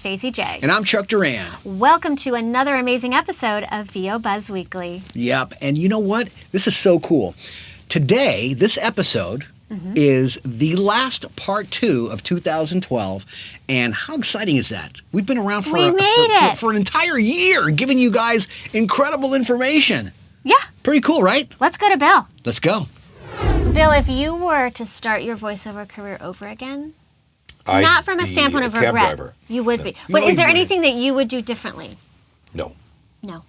Stacey J. And I'm Chuck Duran. Welcome to another amazing episode of VO Buzz Weekly. Yep. And you know what? This is so cool. Today, this episode is the last part 2 of 2012. And how exciting is that? We've been around for an entire year giving you guys incredible information. Yeah. Pretty cool, right? Let's go to Bill. Let's go. Bill, if you were to start your voiceover career over again, not from a standpoint of regret, driver. You would be. But is there anything that you would do differently? No. No.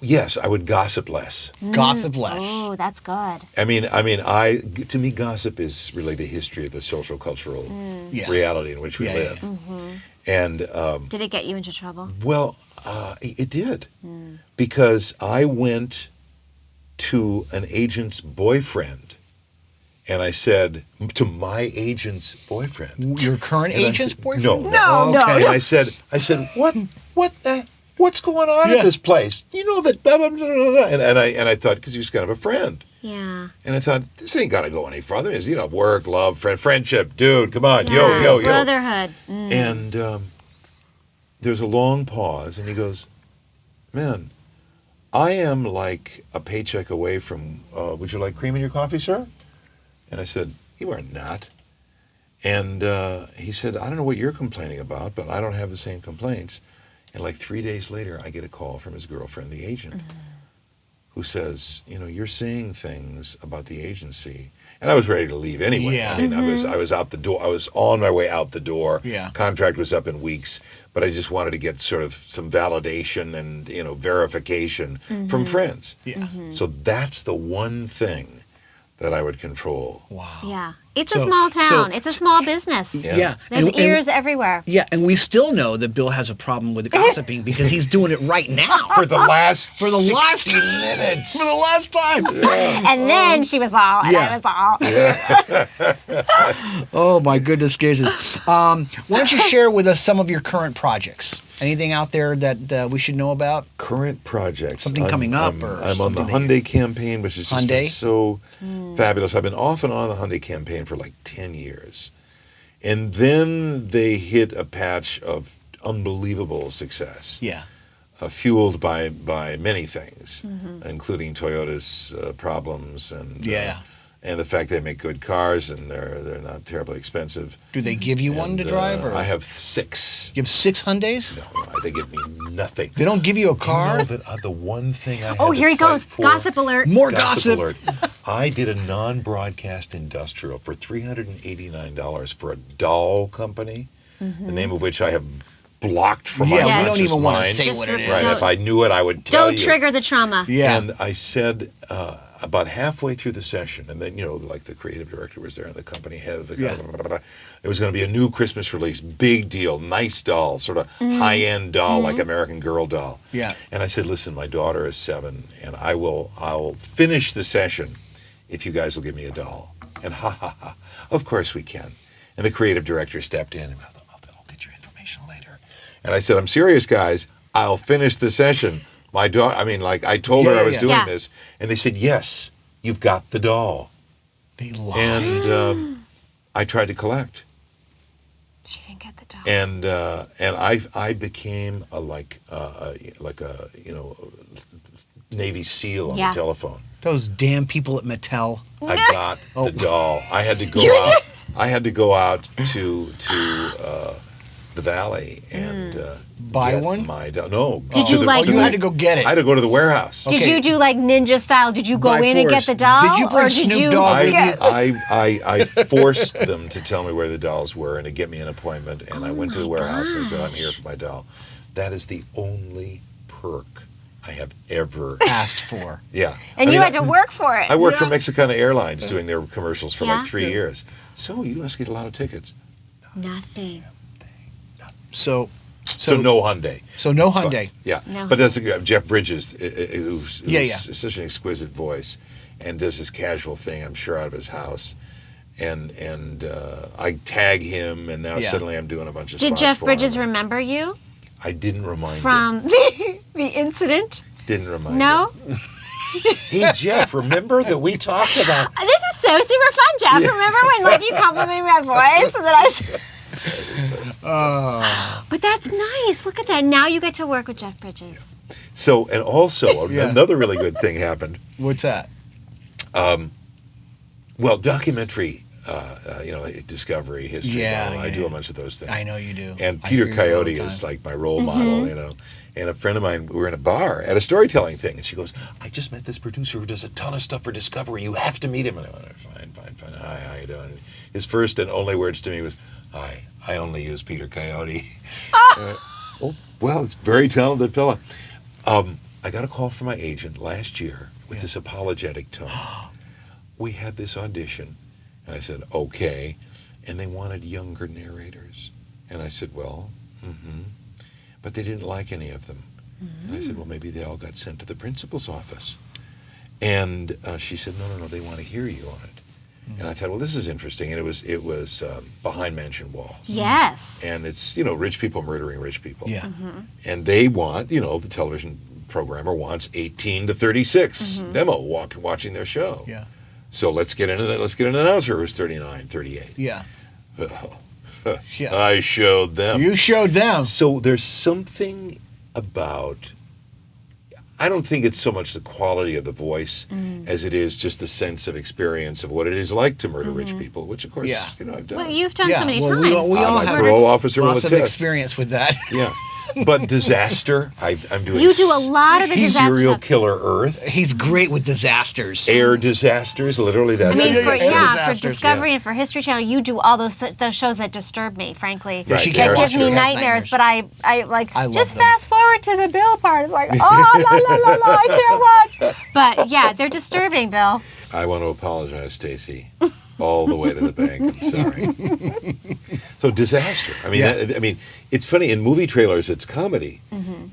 Yes, I would gossip less. Gossip less. Oh, that's good. To me, gossip is really the history of the social cultural reality in which we live. Yeah. Mm-hmm. And did it get you into trouble? well, it did, because I went to an agent's boyfriend, and I said to my agent's boyfriend, Your current agent's boyfriend? No. Okay. And I said, what's going on at this place? You know that blah, blah, blah, blah, blah. And I thought, because he was kind of a friend. Yeah. And I thought, this ain't got to go any further. It's, work, love, friendship, dude, come on, yo. Brotherhood. And there's a long pause, and he goes, man, I am like a paycheck away from, would you like cream in your coffee, sir? And I said, you are not. And he said, I don't know what you're complaining about, but I don't have the same complaints. And like 3 days later, I get a call from his girlfriend, the agent, who says, you're saying things about the agency. And I was ready to leave anyway. Yeah. I was out the door. I was on my way out the door. Yeah. Contract was up in weeks, but I just wanted to get sort of some validation and, verification from friends. Yeah. So that's the one thing that I would control. Wow. Yeah. It's a small town. It's a small business. Yeah. There's ears everywhere. Yeah, and we still know that Bill has a problem with gossiping because he's doing it right now. For the last 60 last minutes. For the last time. And then she was all, and I was all. Oh, my goodness gracious. Why don't you share with us some of your current projects? Anything out there that we should know about? Current projects. Something coming up? I'm on the Hyundai campaign, which has just been so fabulous. I've been off and on the Hyundai campaign for like 10 years. And then they hit a patch of unbelievable success. Yeah. Fueled by many things, including Toyota's problems and the fact they make good cars and they're not terribly expensive. Do they give you one to drive? Or? I have 6. You have 6 Hyundais? No, they give me nothing. They don't give you a car? You know that the one thing I had Oh, here to he goes. fight for, Gossip alert. More gossip gossip. alert. I did a non-broadcast industrial for $389 for a doll company, the name of which I have blocked from my we conscious don't even want to mind. say what it is. Right, if I knew it, I would tell you. Don't trigger the trauma. Yeah. And I said, about halfway through the session, and then, like the creative director was there and the company head of the it was going to be a new Christmas release, big deal, nice doll, sort of high-end doll, like American Girl doll. Yeah. And I said, listen, my daughter is 7, and I'll finish the session if you guys will give me a doll. And of course we can. And the creative director stepped in and I'll get your information later. And I said, I'm serious, guys. I'll finish the session. My daughter, I told her I was doing this. And they said, yes, you've got the doll. They lied. And I tried to collect. She didn't get the doll. And I became a Navy SEAL on the telephone. Those damn people at Mattel. I got the doll. I had to go out. I had to go out to the valley and buy get one. My doll. No. Did you you had to go get it. I had to go to the warehouse. Did you do like ninja style? Did you go in and get the doll? Did you bring Snoop Dogg with you? I forced them to tell me where the dolls were and to get me an appointment. And I went to the warehouse and I said, I'm here for my doll. That is the only perk I have ever asked for. Yeah. And you had to work for it. I worked for Mexicana Airlines doing their commercials for like 3 years. So you must get a lot of tickets. Nothing. So no Hyundai. So no Hyundai. No. But that's Jeff Bridges, who's such an exquisite voice, and does this casual thing, I'm sure, out of his house. And I tag him, and now suddenly I'm doing a bunch of spots. Did Jeff for Bridges him. remember you? I didn't remind him. From the incident? Didn't remind him. No? Hey, Jeff, remember that we talked about... This is so super fun, Jeff. Remember when you complimented my voice? And then I... But that's nice. Look at that. Now you get to work with Jeff Bridges. So, and also, another really good thing happened. What's that? Well, documentary, Discovery, History. I do a bunch of those things. I know you do. And I Peter hear you all the Coyote time. is like my role model, And a friend of mine, we were in a bar at a storytelling thing, and she goes, I just met this producer who does a ton of stuff for Discovery. You have to meet him. And I went, fine. Hi, how you doing? His first and only words to me was, hi, I only use Peter Coyote. Oh, well, it's a very talented fella. I got a call from my agent last year with this apologetic tone. We had this audition, and I said, okay, and they wanted younger narrators. And I said, well, but they didn't like any of them. And I said, well, maybe they all got sent to the principal's office. And she said, no, they want to hear you on it. And I thought, well, this is interesting. And it was Behind Mansion Walls. Yes. And it's, rich people murdering rich people. Yeah. And they want, the television programmer wants 18 to 36 demo watching their show. Yeah. So let's get into that. Let's get an announcer who's 39, 38. Yeah. Yeah. I showed them. You showed them. So there's something about, I don't think it's so much the quality of the voice as it is just the sense of experience of what it is like to murder rich people, which of course, I've done. Well, you've done so many times. We all I'm a have parole officer lots with of a test. experience with that. Yeah. But disaster, I'm doing. You do a lot of the disaster serial stuff. killer Earth, He's great with disasters. air disasters, literally that's I mean, it. for disasters, Discovery and for History Channel, you do all those shows that disturb me, frankly. Right, she yeah, That can't gives watch me her. Has nightmares, but I like, I love just them. fast forward to the Bill part. It's like, oh, la, I can't watch. But yeah, they're disturbing, Bill. I want to apologize, Stacey, all the way to the bank. I'm sorry. So disaster. I mean, it's funny in movie trailers. It's comedy.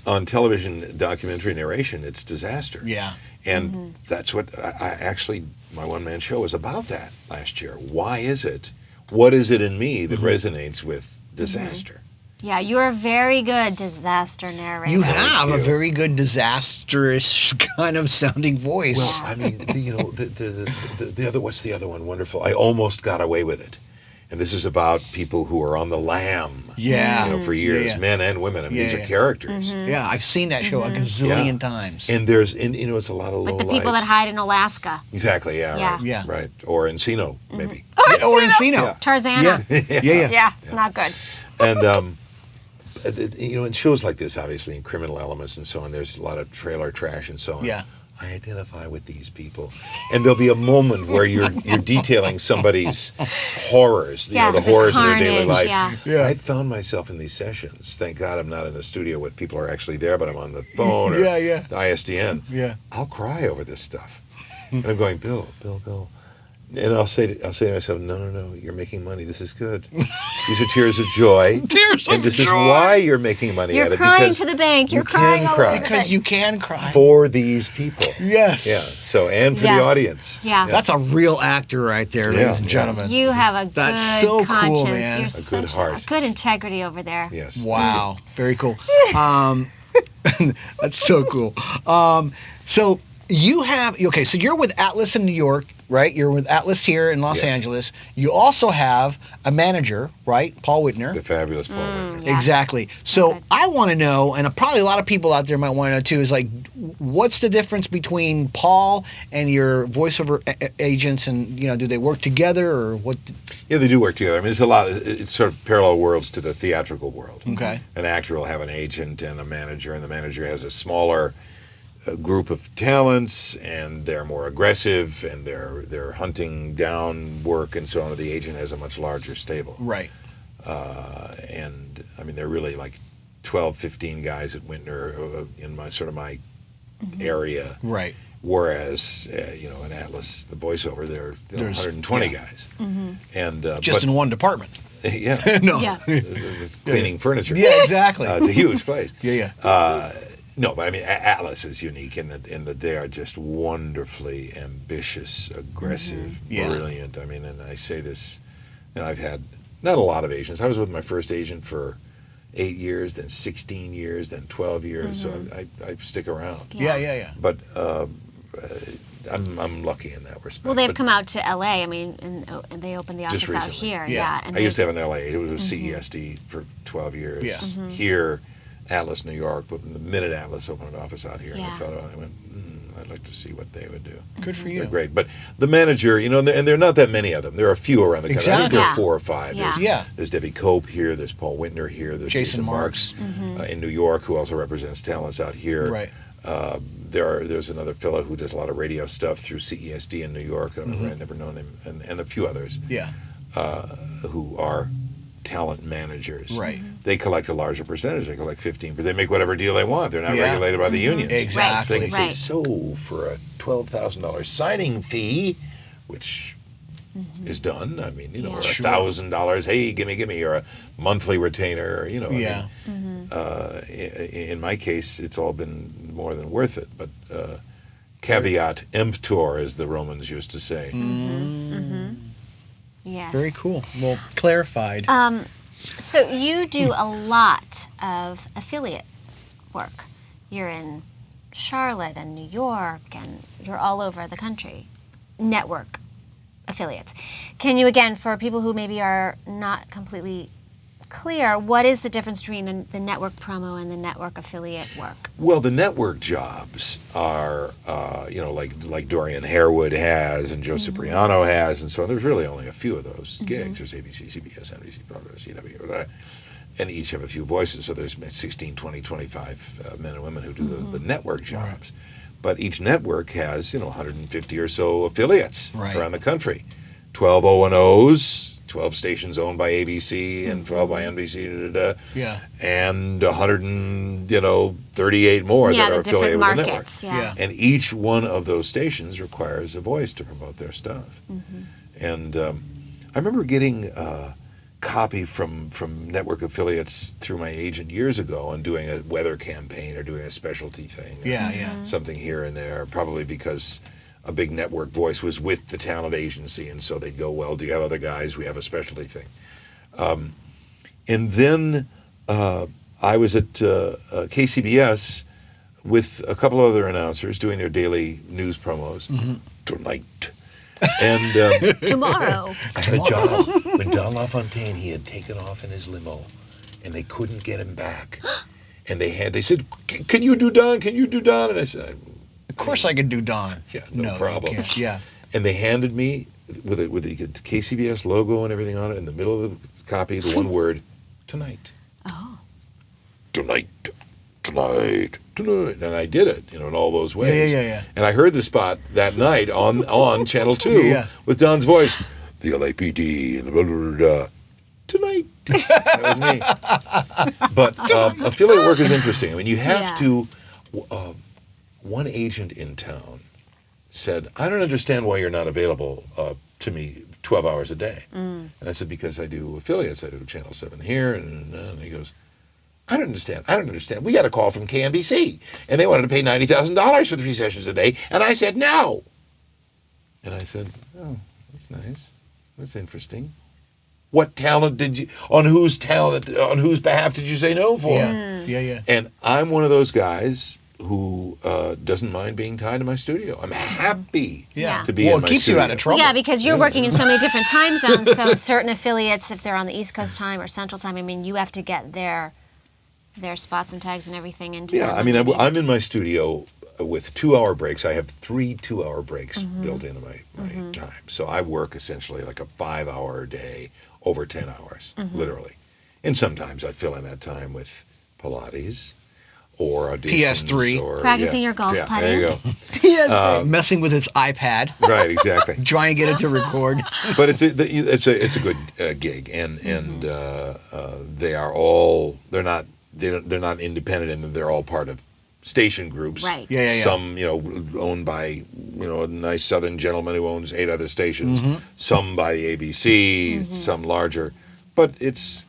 On television, documentary narration, it's disaster. Yeah. And that's what I actually my one-man show was about. That last year. Why is it? What is it in me that resonates with disaster? Yeah, you're a very good disaster narrator. You have a you. very good disastrous kind of sounding voice. Well, I mean, the other. What's the other one? Wonderful. I almost got away with it. And this is about people who are on the lam. Yeah. For years, Yeah. men and women. I mean, these Yeah. are characters. Yeah, I've seen that show a gazillion times. And there's, it's a lot of like low the people that lives. hide in Alaska. Exactly. Yeah. Yeah. Right. Yeah. Right. Or Encino, maybe. Or Encino. Tarzana. Yeah. Yeah, not good. And in shows like this, obviously, in criminal elements and so on, there's a lot of trailer trash and so on. Yeah. I identify with these people, and there'll be a moment where you're detailing somebody's horrors, the horrors of their daily carnage, life. yeah. I found myself in these sessions. Thank God I'm not in the studio with people who are actually there, but I'm on the phone or Yeah. the ISDN. Yeah. I'll cry over this stuff, and I'm going, Bill. And I'll say to myself, no, you're making money. This is good. These are tears of joy. And this is why you're making money You're at it. crying Because to the bank. You're you crying can all cry. over the Because bank. you can cry. for these people. Yes. Yeah. So, and for Yeah. the audience. Yeah. That's a real actor right there, Yeah. ladies and gentlemen. You have a That's good so cool, conscience. man. You're A good such heart. a good integrity over there. Yes. Wow. Very cool. That's so cool. So you have, okay, so you're with Atlas in New York, right? You're with Atlas here in Los Yes. Angeles. You also have a manager, right? Paul Whitner. The fabulous Paul Ratner. Yeah. Exactly. So Okay. I want to know, and probably a lot of people out there might want to know too, is like, what's the difference between Paul and your voiceover agents, and do they work together or what? Yeah, they do work together. I mean, it's a lot. It's sort of parallel worlds to the theatrical world. Okay. An actor will have an agent and a manager, and the manager has a smaller group of talents, and they're more aggressive, and they're hunting down work and so on. The agent has a much larger stable. Right. And I mean, they're really like 12, 15 guys at Whitner in my area. Right. Whereas, in Atlas, the voiceover, there's 120 guys. And Just in one department. yeah, No. Yeah. cleaning furniture. Yeah, exactly. It's a huge place. Yeah. No, but I mean, Atlas is unique in that they are just wonderfully ambitious, aggressive, Yeah. brilliant. I mean, and I say this, I've had not a lot of agents. I was with my first agent for 8 years, then 16 years, then 12 years. So I stick around. Yeah. But I'm lucky in that respect. Well, they've But come out to L.A. I mean, and they opened the just office out recently. here. Yeah. And I used to have an LA. It was CESD for 12 years. Yeah. Here, Atlas, New York. But the minute Atlas opened an office out here, and I Yeah. thought about it, I went, I'd like to see what they would do. Good for you. They're great. But the manager, and there are not that many of them. There are a few around the country. I think there Exactly. are 4 or 5. Yeah. There's Debbie Cope here. There's Paul Wintner here. There's Jason Marks in New York, who also represents talents out here. Right. There's another fellow who does a lot of radio stuff through CESD in New York. I've never known him, and a few others. Yeah. Who are talent managers. Right. They collect a larger percentage. They collect 15%. They make whatever deal they want. They're not regulated by the unions. Exactly. So they can Right. say, so for a $12,000 signing fee, which is done, I mean, or Sure. $1,000, hey, gimme, or a monthly retainer, Yeah. I mean, in my case, it's all been more than worth it. But caveat emptor, as the Romans used to say. Yes. Very cool. Well, clarified. So you do a lot of affiliate work. You're in Charlotte and New York, and you're all over the country. Network affiliates. Can you, again, for people who maybe are not completely clear, what is the difference between the network promo and the network affiliate work? Well, the network jobs are, like Dorian Harewood has and Joe Cipriano has, and so on. There's really only a few of those gigs. There's ABC, CBS, NBC, CW, and each have a few voices. So there's 16, 20, 25 men and women who do the network jobs. But each network has, 150 or so affiliates around the country. 12 O&Os. 12 stations owned by ABC and 12 by NBC, and 138 more that are affiliated with the network. And each one of those stations requires a voice to promote their stuff. And I remember getting a copy from network affiliates through my agent years ago and doing a weather campaign or doing a specialty thing. Something here and there, probably because a big network voice was with the talent agency, and so they'd go, well, do you have other guys? We have a specialty thing. And then I was at KCBS with a couple other announcers doing their daily news promos. Tonight. And Tomorrow. I had a job when Don LaFontaine, he had taken off in his limo, and they couldn't get him back. And they said, can you do Don? Can you do Don? And I said, of course I can do Don. Yeah, no problem. You can't. Yeah. And they handed me, with the KCBS logo and everything on it, in the middle of the copy, the one word, tonight. Oh. Tonight. And I did it, in all those ways. Yeah. And I heard the spot that night on Channel 2 with Don's voice, the LAPD, and blah, blah, blah, blah. Tonight. That was me. But affiliate work is interesting. I mean, you have to... one agent in town said, I don't understand why you're not available to me 12 hours a day. And I said, because I do affiliates. I do Channel 7 here. And he goes, I don't understand. We got a call from KNBC, and they wanted to pay $90,000 for 3 sessions a day. And I said, no. And I said, oh, that's nice. That's interesting. What talent did you, on whose behalf did you say no for? Yeah. And I'm one of those guys who doesn't mind being tied to my studio. I'm happy to be in my it keeps studio. you out of trouble. Yeah, because you're working in so many different time zones, so certain affiliates, if they're on the East Coast time or Central time, I mean, you have to get their spots and tags and everything into Yeah, I mean, I'm in my studio with 2-hour breaks. I have 3 2-hour breaks built into my time. So I work essentially like a 5-hour day over 10 hours, literally. And sometimes I fill in that time with Pilates or auditions. PS3. Or, practicing your golf putting. There you go. Messing with his iPad. Right, exactly. Trying to get it to record. But it's a good gig, and they are all they're not independent, and they're all part of station groups. Right. Yeah. Some owned by a nice Southern gentleman who owns 8 other stations. Some by the ABC. Some larger, but it's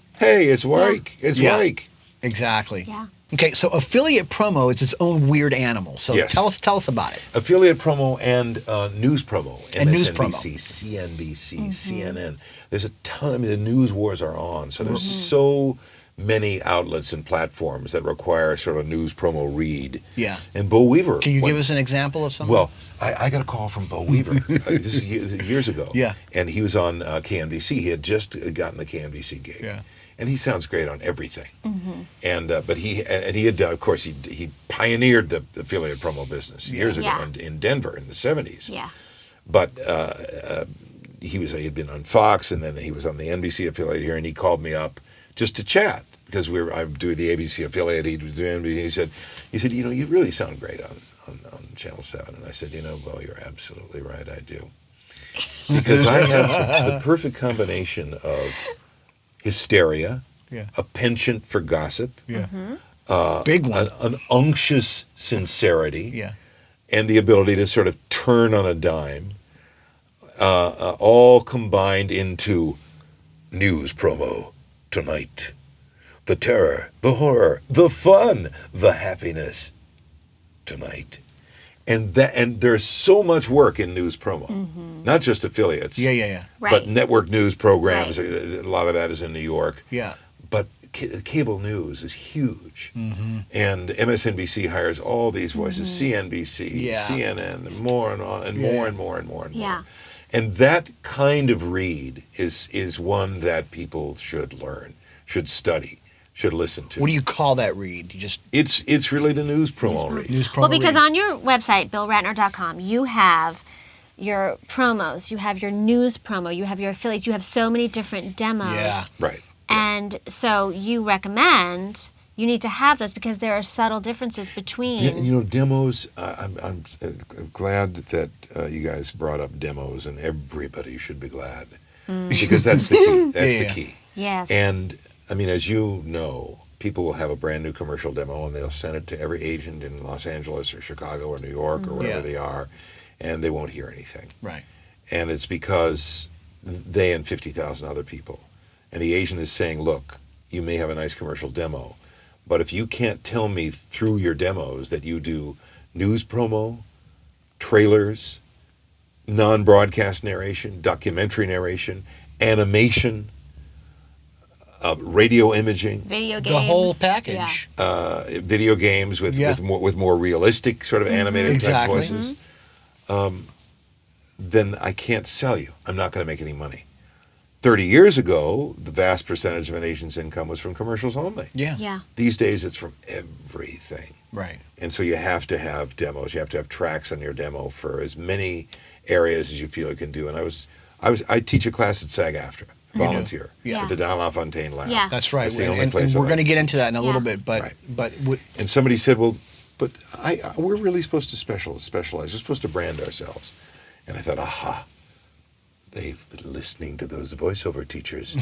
work. It's work. Exactly. Yeah. Okay, so affiliate promo is its own weird animal. So Yes. tell us about it. Affiliate promo and news promo. And news MSNBC, CNBC, CNN. There's a ton. I mean, the news wars are on. So there's so many outlets and platforms that require sort of news promo read. Yeah. And Bo Weaver. Can you give us an example of something? Well, I got a call from Bo Weaver. This is years ago. Yeah. And he was on KNBC. He had just gotten the KNBC gig. Yeah. And he sounds great on everything. And but he had of course he pioneered the affiliate promo business years ago in Denver in the 70s. Yeah. But he had been on Fox, and then he was on the NBC affiliate here, and he called me up just to chat because I'm doing the ABC affiliate. He was doing NBC. He said, you really sound great on Channel 7. And I said, Bo, you're absolutely right, I do, because I have the perfect combination of hysteria, a penchant for gossip, big one, an unctuous sincerity, and the ability to sort of turn on a dime, all combined into news promo tonight. The terror, the horror, the fun, the happiness tonight. And there's so much work in news promo, not just affiliates. Yeah. Right. But network news programs, Right. a lot of that is in New York. Yeah. But cable news is huge. And MSNBC hires all these voices, CNBC, CNN, and more and on, and more and more and more and more. Yeah. And that kind of read is one that people should learn, should study, should listen to. What do you call that read? You just It's really the news promo read. news promo Well, because read. on your website, BillRatner.com, you have your promos, you have your news promo, you have your affiliates, you have so many different demos. Yeah. Right. And so you recommend you need to have those because there are subtle differences between. Demos. I'm glad that you guys brought up demos, and everybody should be glad because that's the key. That's the key. Yes. And I mean, as you know, people will have a brand new commercial demo, and they'll send it to every agent in Los Angeles or Chicago or New York or wherever they are, and they won't hear anything. Right. And it's because they and 50,000 other people. And the agent is saying, look, you may have a nice commercial demo, but if you can't tell me through your demos that you do news promo, trailers, non-broadcast narration, documentary narration, animation, radio imaging, Video games. The whole package. Yeah. video games with more realistic sort of animated type voices, then I can't sell you. I'm not going to make any money. 30 years ago, the vast percentage of an agent's income was from commercials only. Yeah. These days, it's from everything. Right. And so you have to have demos. You have to have tracks on your demo for as many areas as you feel you can do. And I teach a class at SAG-AFTRA, volunteer, at the Don LaFontaine Lab. Yeah. That's right. That's the only And place we're I going to like get to into that in a little Yeah. bit, but Right. but And somebody said, well, but we're really supposed to specialize. We're supposed to brand ourselves. And I thought, aha. They've been listening to those voiceover teachers.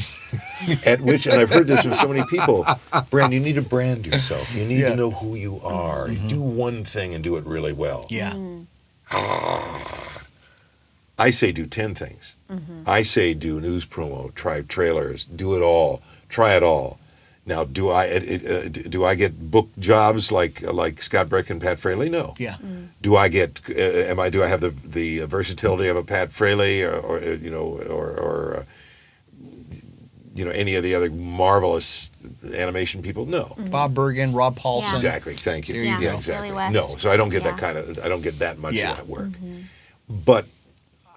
At which, and I've heard this from so many people, Brand, you need to brand yourself. You need to know who you are. Do one thing and do it really well. yeah. I say do 10 things. I say do news promo, try trailers, do it all, try it all. Now, do I get book jobs like Scott Breck and Pat Fraley? No. Yeah. Do I get? Do I have the versatility of a Pat Fraley or any of the other marvelous animation people? No. Bob Bergen, Rob Paulson. Exactly. Thank you. There you go. Exactly. Billy West. No. So I don't get Yeah. that kind of. I don't get that much Yeah. of that work. But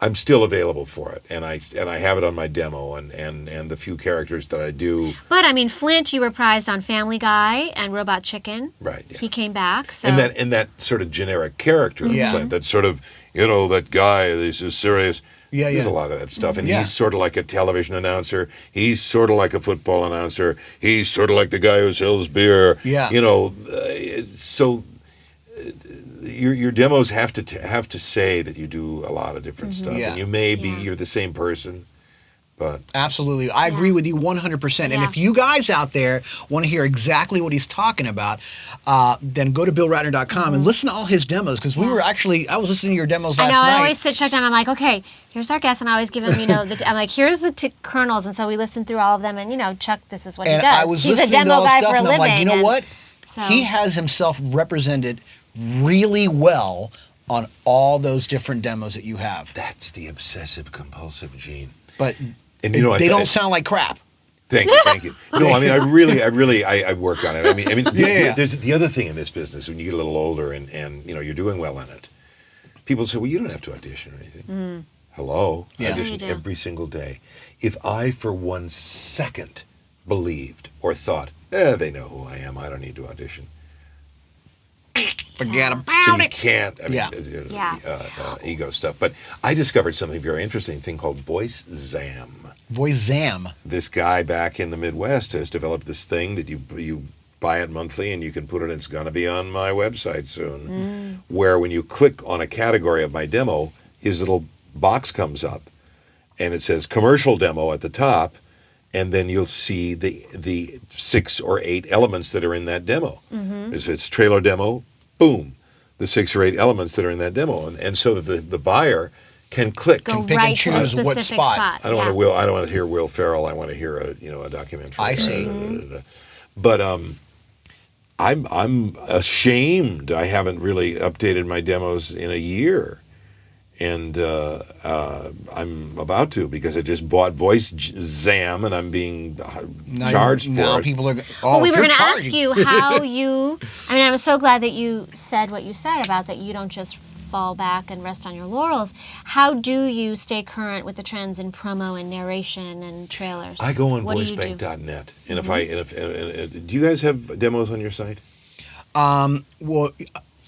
I'm still available for it, and I have it on my demo, and the few characters that I do. But I mean, Flint, you reprised on Family Guy and Robot Chicken. Right. Yeah. He came back. So. And that sort of generic character, of Yeah. Flint, that sort of that guy is serious. Yeah, There's yeah. a lot of that stuff, and Yeah. he's sort of like a television announcer. He's sort of like a football announcer. He's sort of like the guy who sells beer. Yeah. So your demos have to say that you do a lot of different stuff, Yeah. and you may be Yeah. you're the same person, but Absolutely. I agree with you 100%. And Yeah. if you guys out there want to hear exactly what he's talking about, then go to BillRatner.com and listen to all his demos. Because I was listening to your demos I last know. night. I always sit Chuck down. I'm like, okay, here's our guest, and I always give him, I'm like, here's the kernels, and so we listen through all of them, and Chuck, this is what he And does. I was He's a listening to demo all this guy stuff, for a and living. I'm like, you know and what? So, He has himself represented really well on all those different demos that you have. that's the obsessive compulsive gene. But And they don't sound like crap. Thank you, thank you. No, I mean, I work on it. I mean, there's the other thing in this business when you get a little older and you're doing well in it. People say, well, you don't have to audition or anything. Hello, I audition every single day. If I, for 1 second, believed or thought, they know who I am, I don't need to audition. Forget about So you it. can't, ego stuff. But I discovered something very interesting, thing called Voice Zam. Voice Zam. This guy back in the Midwest has developed this thing that you buy it monthly and you can put it, it's going to be on my website soon, where when you click on a category of my demo, his little box comes up and it says commercial demo at the top, and then you'll see the 6 or 8 elements that are in that demo. If it's trailer demo, boom, the 6 or 8 elements that are in that demo, and so that the buyer can click. Go pick right and to a choose what specific spot. I don't want to hear Will Ferrell. I want to hear a documentary. I see. But I'm ashamed. I haven't really updated my demos in a year, and I'm about to because I just bought Voice Zam and I'm being charged for now it. people are. Well, we were going to ask you how you. I mean, I'm so glad that you said what you said about that. You don't just fall back and rest on your laurels. How do you stay current with the trends in promo and narration and trailers? I go on What do you do? voicebank.net, and if do you guys have demos on your site? Well,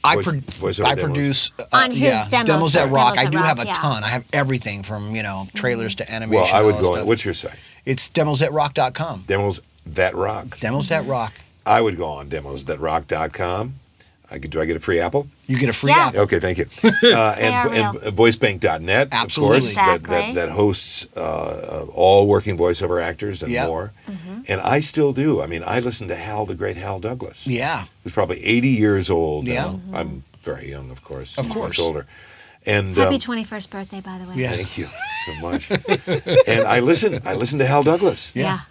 I voiceover demos. produce On his demos that rock. I do have a yeah. ton. I have everything from trailers to animation. Well, I would all go that on. stuff. What's your site? It's demosthatrock.com. Demos That Rock. Demos that rock. I would go on demosthatrock.com. Do I get a free Apple? You get a free Yeah. app. Okay, thank you. And voicebank.net, Absolutely. of course, Exactly. that hosts all working voiceover actors and Yep. more. And I still do. I mean, I listen to Hal, the great Hal Douglas. Yeah. Who's probably 80 years old Yeah. now. I'm very young, of course. Of I'm course. much older. And Happy 21st birthday, by the way. Yeah. thank you so much. And I listen to Hal Douglas. Yeah.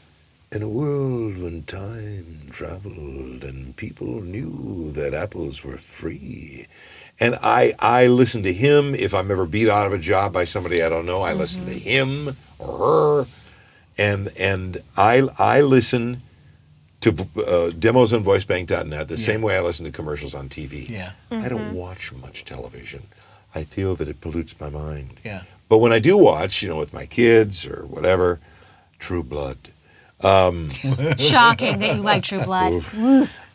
In a world when time traveled and people knew that apples were free. And I listen to him. If I'm ever beat out of a job by somebody I don't know, I listen to him or her. And I listen to demos on voicebank.net the same way I listen to commercials on TV. Yeah. I don't watch much television. I feel that it pollutes my mind. Yeah. But when I do watch, with my kids or whatever, True Blood. Shocking that you like True Blood.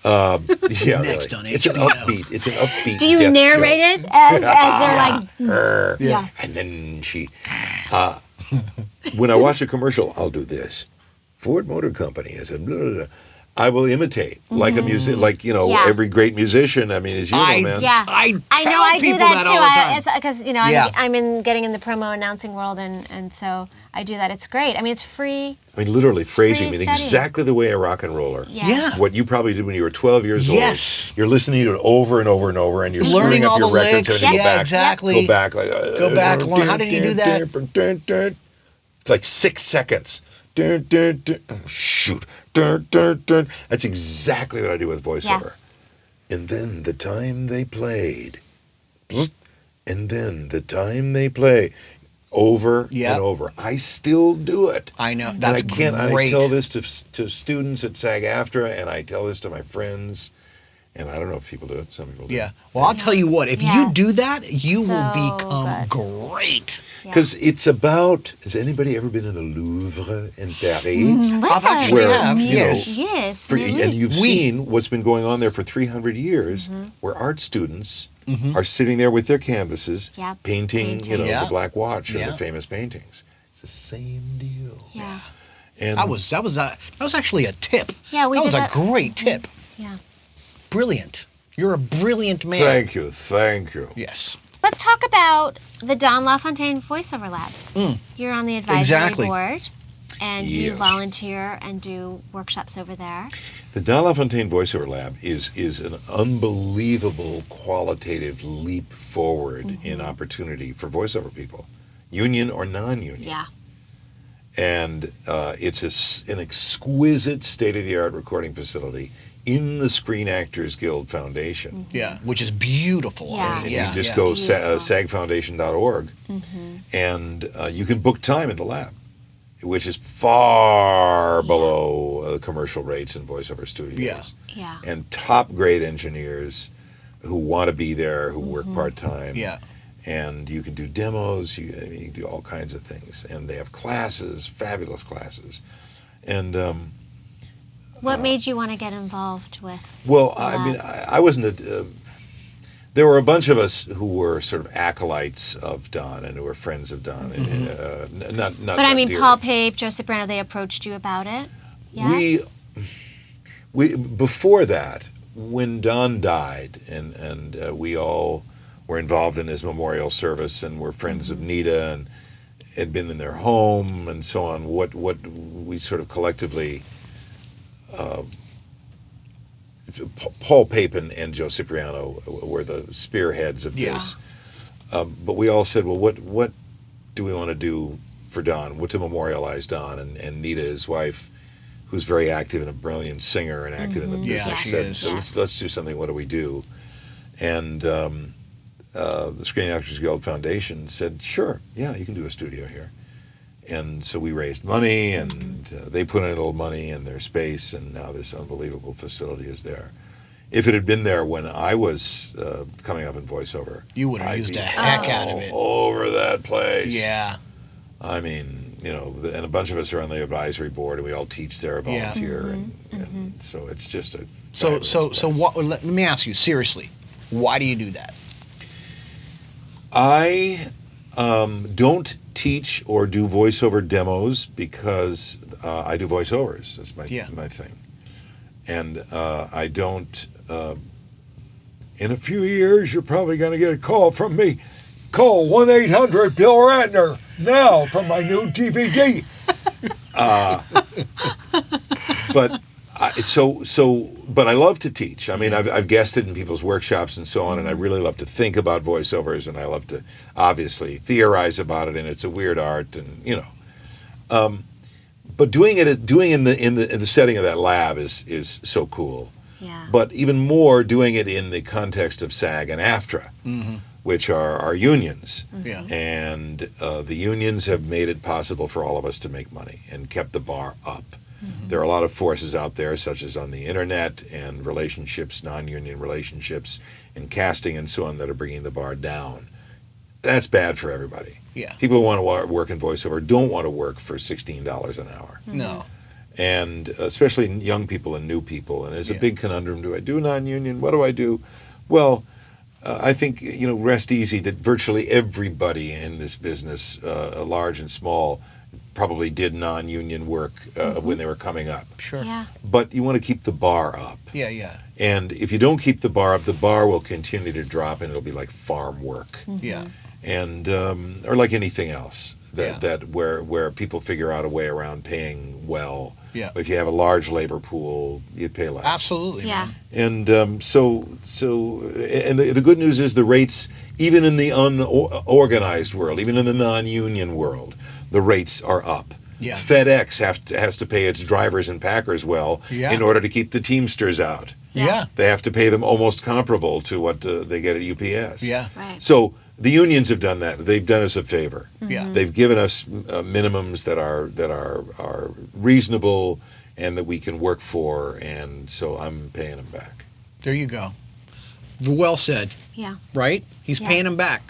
Yeah, Next really. on It's an HBO. upbeat. It's an upbeat. Do you death narrate show. it as they're like, yeah. And then she, when I watch a commercial, I'll do this. Ford Motor Company is a blah, blah, blah. I will imitate like a music, Yeah. every great musician. I mean, as you know, man. Yeah, I know. tell I do people that that all the time. too. Because Yeah. I'm getting in the promo announcing world, and so I do that. It's great. I mean, it's free. I mean, literally phrasing free it study. exactly the way a rock and roller. Yeah. What you probably did when you were 12 years Yes. old. You're listening to it over and over and over, and you're Learning screwing up all your the records. licks. And you Yeah, go back, exactly. Go back. Like, Go back, learn. How did you do that? It's like 6 seconds. Oh, shoot. That's exactly what I do with voiceover. And then the time they played. And then the time they play. Over Yep. and over. I still do it. I know. And That's I can't. great. I tell this to students at SAG-AFTRA, and I tell this to my friends. And I don't know if people do it. Some people do. Yeah. Well, I'll tell you what. If Yeah. you do that, you will So become good. great. Because it's about. Has anybody ever been in the Louvre in Paris? I've actually Where, have. you Yes. know, Yes. And you've Oui. seen what's been going on there for 300 years, where art students are sitting there with their canvases, Yep. painting, Painting. Yeah. the Black Watch or Yeah. the famous paintings. It's the same deal. Yeah. And That was actually a tip. Yeah, we that did was that. a great tip. Yeah. Brilliant. You're a brilliant man. Thank you. Yes. Let's talk about the Don LaFontaine Voiceover Lab. You're on the advisory Exactly. board, and you Yes. volunteer and do workshops over there. The Don LaFontaine Voiceover Lab is an unbelievable qualitative leap forward in opportunity for voiceover people, union or non-union. Yeah. And it's an exquisite state-of-the-art recording facility in the Screen Actors Guild Foundation. Yeah. Which is beautiful. Yeah. And Yeah. you just yeah. go Beautiful. sagfoundation.org, and you can book time in the lab. which is far below commercial rates in voiceover studios. Yeah. Yeah. And top grade engineers who want to be there, who work part-time. Yeah. And you can do demos, you can do all kinds of things. And they have classes, fabulous classes. And What made you want to get involved with? well, I mean, I wasn't there were a bunch of us who were sort of acolytes of Don and who were friends of Don. Not But I mean, dearly. Paul Pape, Joseph Brano, they approached you about it? Yes? We before that, when Don died, and we all were involved in his memorial service and were friends of Nita and had been in their home and so on. What we sort of collectively, Paul Pape and Joe Cipriano were the spearheads of this. But we all said, well, what do we want to do for Don? What to memorialize Don? And Nita, his wife, who's very active and a brilliant singer and active in the business, Yeah, she said, is. so let's do something. What do we do? And the Screen Actors Guild Foundation said, sure, yeah, you can do a studio here. And so we raised money, and they put in a little money in their space, and now this unbelievable facility is there. If it had been there when I was coming up in voiceover, You would have I'd used be the heck out of it. all over that place. Yeah. I mean, and a bunch of us are on the advisory board, and we all teach there, Yeah. volunteer, and so it's just a So fabulous place. what? Let me ask you seriously. Why do you do that? I don't teach or do voiceover demos because I do voiceovers. That's my thing. And I don't... in a few years, you're probably going to get a call from me. Call 1-800-BILL Ratner now for my new DVD. But I love to teach. I mean, I've guested in people's workshops and so on, and I really love to think about voiceovers, and I love to obviously theorize about it. And it's a weird art, and but doing in the setting of that lab is so cool. Yeah. But even more, doing it in the context of SAG and AFTRA, which are our unions. Yeah. And the unions have made it possible for all of us to make money and kept the bar up. There are a lot of forces out there, such as on the internet and relationships, non-union relationships, and casting and so on, that are bringing the bar down. That's bad for everybody. Yeah. People who want to work in voiceover don't want to work for $16 an hour. No. And especially young people and new people. And it's a Yeah. big conundrum. Do I do non-union? What do I do? Well, I think, rest easy that virtually everybody in this business, large and small, probably did non-union work when they were coming up. Sure. Yeah. But you want to keep the bar up. Yeah. Yeah. And if you don't keep the bar up, the bar will continue to drop, and it'll be like farm work. Yeah. And or like anything else Yeah. that where people figure out a way around paying well. Yeah. If you have a large labor pool, you pay less. Absolutely. Yeah. man. And so the good news is the rates, even in the unorganized world, even in the non-union world, the rates are up. Yeah. FedEx has to pay its drivers and packers well Yeah. in order to keep the Teamsters out. Yeah. They have to pay them almost comparable to what they get at UPS. Yeah. Right. So the unions have done that. They've done us a favor. Yeah. They've given us minimums that are reasonable and that we can work for, and so I'm paying them back. There you go. Well said, Yeah. right? He's Yeah. paying him back.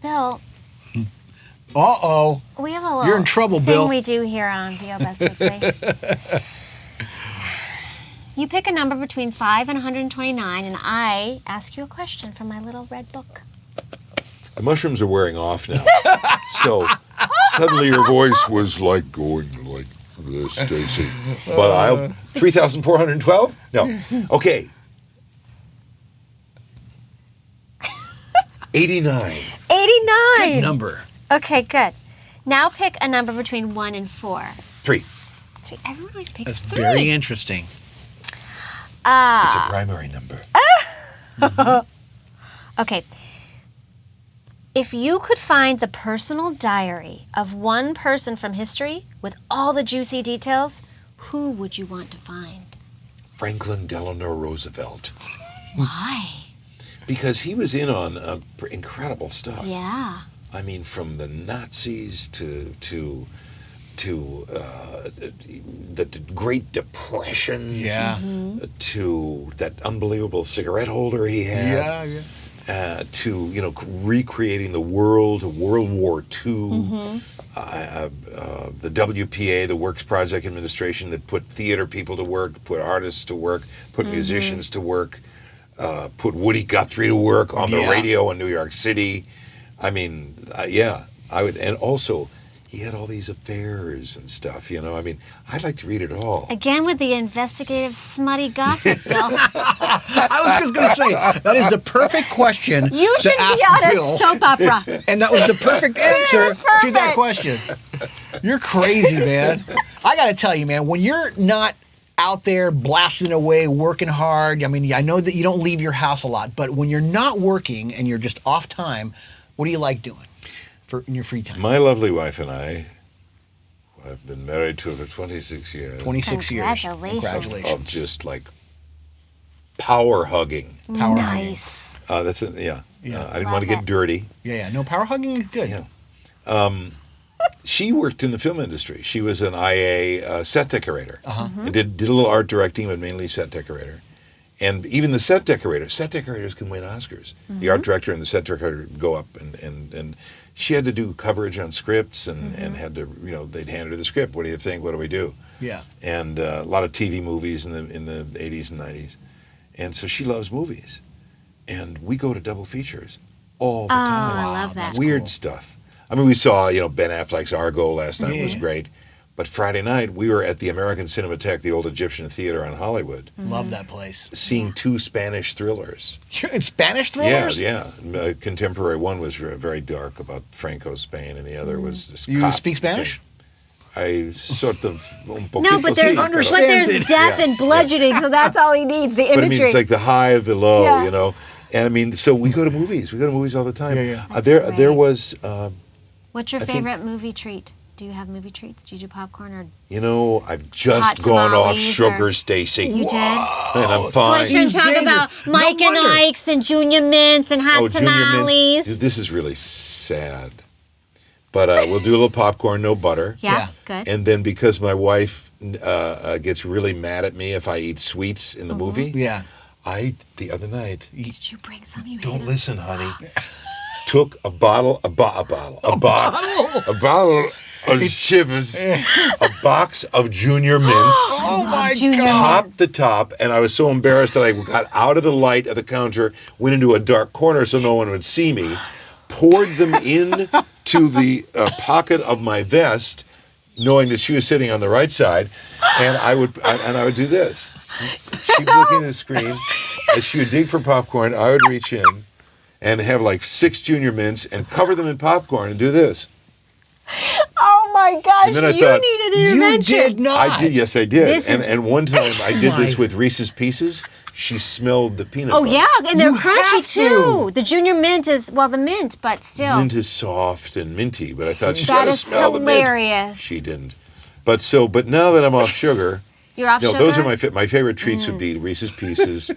Bill, Uh-oh. we have a little You're in trouble, thing Bill. we do here on VO Best Weekly. You pick a number between 5 and 129, and I ask you a question from my little red book. The mushrooms are wearing off now. So suddenly your voice was like going like this, Stacey. But 3,412? No. Okay. 89. 89! Good number. Okay, good. Now pick a number between 1 and 4. 3. 3. Everyone always picks That's 3. very interesting. It's a primary number. Okay. If you could find the personal diary of one person from history with all the juicy details, who would you want to find? Franklin Delano Roosevelt. Why? Because he was in on incredible stuff. Yeah. I mean, from the Nazis to the Great Depression. Yeah. To that unbelievable cigarette holder he had. Yeah. To recreating the world, World War II, the WPA, the Works Project Administration, that put theater people to work, put artists to work, put musicians to work, put Woody Guthrie to work on the radio in New York City. I mean, I would, and also he had all these affairs and stuff. I mean, I'd like to read it all. Again with the investigative, smutty gossip, Bill. I was just going to say, that is the perfect question You to should be ask on Bill. a soap opera. And that was the perfect answer to that perfect. question. You're crazy, man. I got to tell you, man, when you're not out there blasting away, working hard, I mean, I know that you don't leave your house a lot, but when you're not working and you're just off time, what do you like doing in your free time? My lovely wife and I have been married to her for 26 years. 26 years. Congratulations. Of just like power hugging. Power Nice. That's it. Yeah. Yeah. I didn't Love want to get it. dirty. Yeah. No, power hugging is good. Yeah. She worked in the film industry. She was an IA set decorator. And did a little art directing, but mainly set decorator. And even the set decorators can win Oscars. The art director and the set decorator go up, and she had to do coverage on scripts, and had to, they'd hand her the script. What do you think? What do we do? Yeah. And a lot of TV movies in the 80s and 90s. And so she loves movies. And we go to double features all the time. I love that. that's Weird cool. stuff. I mean, we saw, Ben Affleck's Argo last night. It was Yeah. great. But Friday night, we were at the American Cinematheque, the old Egyptian theater on Hollywood, Love that place. seeing two Spanish thrillers. In Spanish thrillers? Yeah. Contemporary one was very dark about Franco Spain, and the other was this You cop speak Spanish? thing. I sort of un poquito No, but there's, sí, but pero- there's it. death Yeah. and bludgeoning, so that's all he needs, the But I imagery. mean, it's like the high, the low, Yeah. And I mean, so we go to movies. We go to movies all the time. Yeah. There great. was, What's your I think- favorite movie treat? Do you have movie treats? Do you do popcorn or I've Hot just gone off tamales sugar, or- Stacy. you did? And I'm So I fine. shouldn't talk dangerous. about No Mike and wonder. Ike's and Junior Mints and hot Junior tamales. Mints. This is really sad. But we'll do a little popcorn, no butter. Yeah, Yeah. good. And then because my wife gets really mad at me if I eat sweets in the movie, Yeah. the other night, Did you bring some? You don't ate 'em? listen, honey, took a box of shivers, a box of Junior Mints, Oh, my Junior God. popped the top, and I was so embarrassed that I got out of the light of the counter, went into a dark corner so no one would see me, poured them in to the pocket of my vest, knowing that she was sitting on the right side, and I would do this. She was looking at the screen. As she would dig for popcorn, I would reach in and have like 6 Junior Mints and cover them in popcorn and do this. Oh my gosh, And then I you thought, need an You intervention. did not. I did, yes, I did. This is- And one time I did this My- with Reese's Pieces. She smelled the peanut Oh butter. yeah, and they're You crunchy have to. too. The Junior Mint is the mint, but still. Mint is soft and minty, but I thought she That got to is smell the mint. hilarious. She didn't. But now that I'm off sugar, You're off sugar. those are my favorite treats would be Reese's Pieces,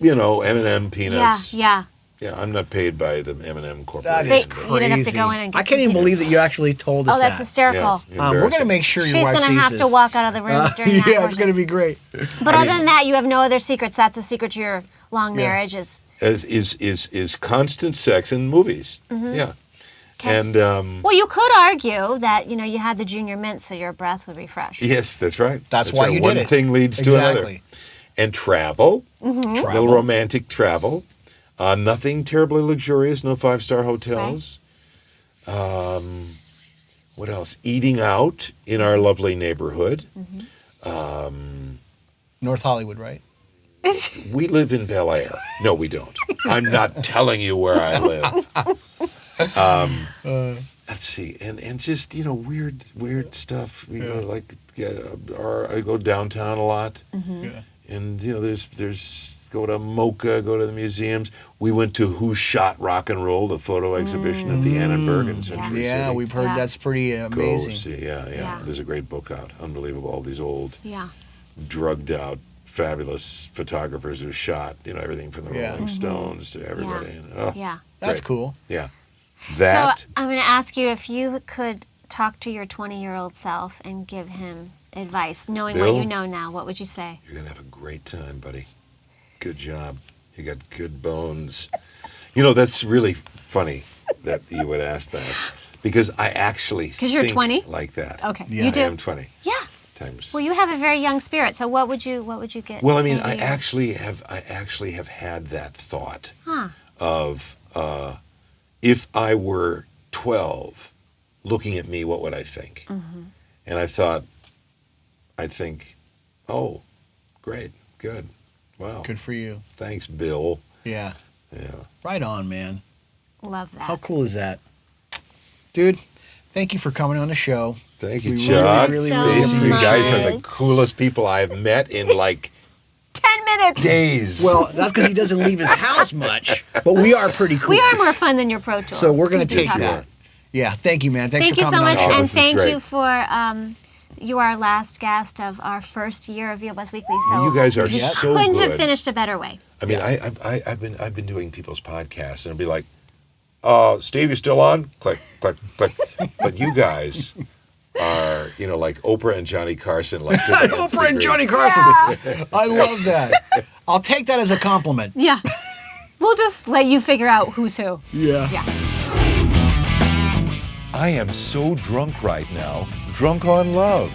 M&M peanuts. Yeah. Yeah, I'm not paid by the M&M That Corporation. is but- crazy. You didn't have to go in and get I can't even some believe that you actually told us Oh, that's that. hysterical. Yeah, We're going to embarrassing. make sure your She's wife gonna sees have this. to walk out of the room during that. Yeah, it's portion. going to be great. But other than that, you have no other secrets. That's the secret to your long marriage. is constant sex in movies. Yeah. And Well, you could argue that you had the Junior Mint, so your breath would be fresh. yes, that's right. That's why right. you One did it. thing leads to another. Exactly. And travel, Mm-hmm. a little romantic travel. Nothing terribly luxurious, no 5-star hotels. What else? Eating out in our lovely neighborhood. North Hollywood, right? We live in Bel Air. No, we don't. I'm not telling you where I live. Let's see, and just weird stuff. Like I go downtown a lot, Yeah. and there's go to Mocha, go to the museums. We went to Who Shot Rock and Roll, the photo exhibition at the Annenberg in Century Yeah, City. we've heard Yeah. that's pretty Go amazing. see, Yeah. There's a great book out, unbelievable. All these old, Yeah. drugged out, fabulous photographers who shot, everything from the Yeah. Rolling Stones to everybody. Yeah. And, oh, Yeah. That's great. cool. Yeah. That So I'm going to ask you if you could talk to your 20-year-old self and give him advice, knowing Bill? what you know now, what would you say? you're gonna have a great time, buddy. Good job. You got good bones. You know, that's really funny that you would ask that because I actually 'Cause you're think 20? like that. Okay, Yeah. you do. I am 20 Yeah. times. Well, you have a very young spirit. So what would you get? Well, I mean, say to I your- actually have had that thought Huh. of if I were 12, looking at me, what would I think? Mm-hmm. And I thought, I'd think, oh, great, good, wow, Good for you. thanks, Bill. Yeah. Yeah. Right on, man. Love that. How cool is that? Dude, thank you for coming on the show. Thank you, We Chuck. really, really Stacey, you guys are the much. coolest people I've met in like 10 minutes. days. Well, that's because he doesn't leave his house much, but we are pretty cool. We are more fun than your Pro Tools. So we're gonna We do take talk that. about it. Yeah, thank you, man. Thanks Thank for you so coming much, on the show. and this is thank great. you for you are our last guest of our first year of VO Buzz Weekly. So You guys are you so couldn't good. have finished a better way. I mean, I've been doing people's podcasts, and it'll be like, Steve, you still on? Click, click, click. But you guys are, like Oprah and Johnny Carson, like to the nth Oprah and degree. Johnny Carson. I love that. I'll take that as a compliment. Yeah, we'll just let you figure out who's who. Yeah. Yeah. I am so drunk right now, drunk on love.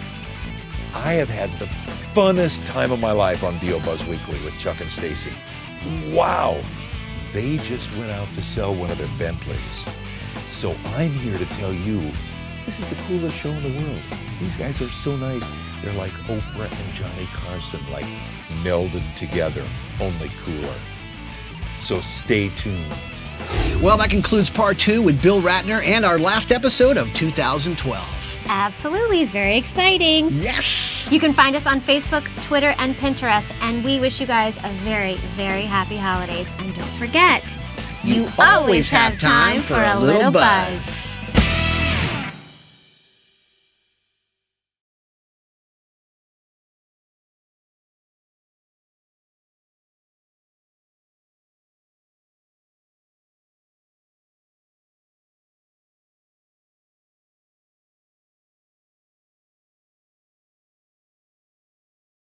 I have had the funnest time of my life on VO Buzz Weekly with Chuck and Stacey. Wow. They just went out to sell one of their Bentleys. So I'm here to tell you, this is the coolest show in the world. These guys are so nice. They're like Oprah and Johnny Carson, like melded together, only cooler. So stay tuned. Well, that concludes part 2 with Bill Ratner and our last episode of 2012. Absolutely, very exciting. Yes! You can find us on Facebook, Twitter, and Pinterest, and we wish you guys a very, very happy holidays. And don't forget, you always have time for a little buzz.